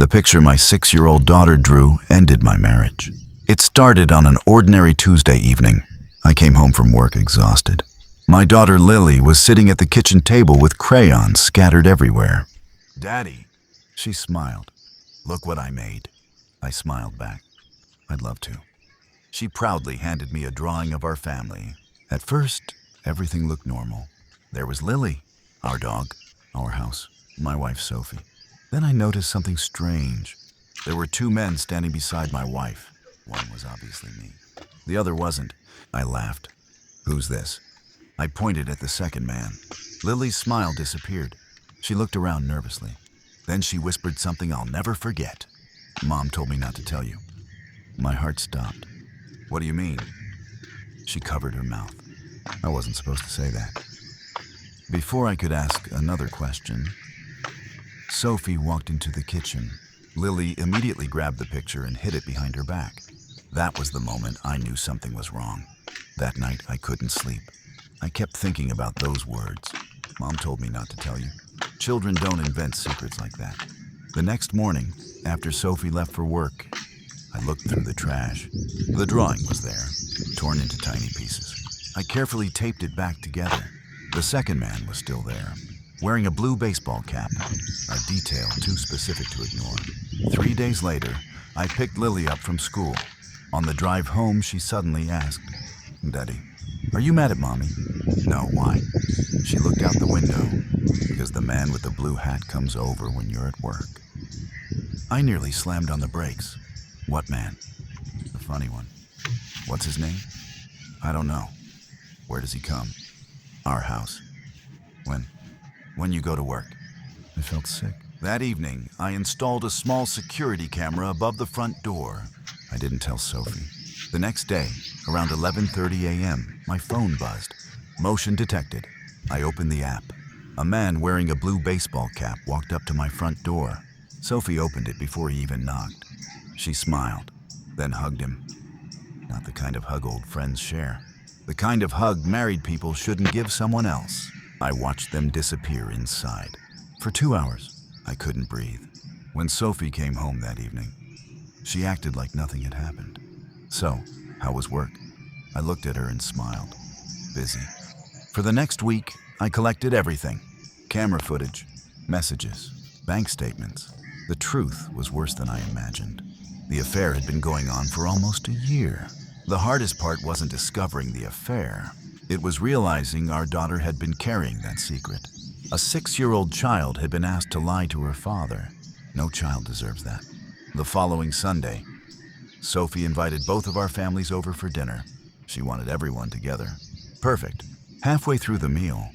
The picture my 6-year-old daughter drew ended my marriage. It started on an ordinary Tuesday evening. I came home from work exhausted. My daughter Lily was sitting at the kitchen table with crayons scattered everywhere. "Daddy," she smiled. "Look what I made." I smiled back. "I'd love to." She proudly handed me a drawing of our family. At first, everything looked normal. There was Lily, our dog, our house, my wife Sophie. Then I noticed something strange. There were 2 men standing beside my wife. One was obviously me. The other wasn't. I laughed. "Who's this?" I pointed at the second man. Lily's smile disappeared. She looked around nervously. Then she whispered something I'll never forget. "Mom told me not to tell you." My heart stopped. "What do you mean?" She covered her mouth. I wasn't supposed to say that. Before I could ask another question, Sophie walked into the kitchen. Lily immediately grabbed the picture and hid it behind her back. That was the moment I knew something was wrong. That night, I couldn't sleep. I kept thinking about those words. Mom told me not to tell you. Children don't invent secrets like that. The next morning, after Sophie left for work, I looked through the trash. The drawing was there, torn into tiny pieces. I carefully taped it back together. The second man was still there, wearing a blue baseball cap, a detail too specific to ignore. 3 days later, I picked Lily up from school. On the drive home, she suddenly asked, "Daddy, are you mad at Mommy?" "No, why?" She looked out the window. "Because the man with the blue hat comes over when you're at work." I nearly slammed on the brakes. "What man?" "The funny one." "What's his name?" "I don't know." "Where does he come?" "Our house." When you go to work." I felt sick. That evening, I installed a small security camera above the front door. I didn't tell Sophie. The next day, around 11:30 a.m., my phone buzzed. Motion detected. I opened the app. A man wearing a blue baseball cap walked up to my front door. Sophie opened it before he even knocked. She smiled, then hugged him. Not the kind of hug old friends share. The kind of hug married people shouldn't give someone else. I watched them disappear inside. For 2 hours, I couldn't breathe. When Sophie came home that evening, she acted like nothing had happened. "So, how was work?" I looked at her and smiled. "Busy." For the next week, I collected everything. Camera footage, messages, bank statements. The truth was worse than I imagined. The affair had been going on for almost a year. The hardest part wasn't discovering the affair. It was realizing our daughter had been carrying that secret. A 6-year-old child had been asked to lie to her father. No child deserves that. The following Sunday, Sophie invited both of our families over for dinner. She wanted everyone together. Perfect. Halfway through the meal,